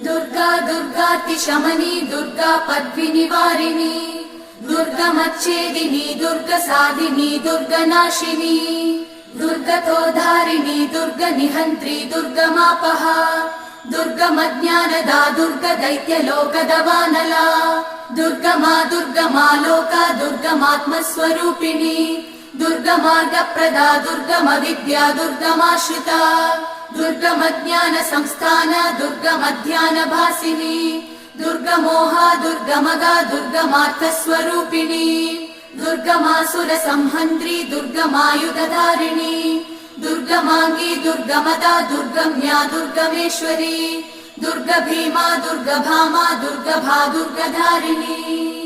दुर्गा दुर्गातिशमनी दुर्गा पद्विनिवारिणी दुर्गमच्छेदिनी दुर्गसाधिनी दुर्गनाशिनी दुर्गतोधारिणी दुर्गनिहन्त्री दुर्गमापहा दुर्गमज्ञानदा दुर्गदैत्यलोकदवानला दुर्गमा लोका दुर्गमात्मस्वरूपिणी दुर्गमार्गप्रदा दुर्गमविद्या दुर्गमाश्रिता दुर्गमज्ञान संस्थान दुर्गमध्यानभासिनी दुर्गमोहा दुर्गमगा दुर्गमार्थस्वरूपिणी दुर्गमासुरसंहन्त्री दुर्गमायुधधारिणी दुर्गमाङ्गी दुर्गमदा दुर्गम्या दुर्गमेश्वरी दुर्गभीमा दुर्गभामा दुर्गभा दुर्गधारिणी।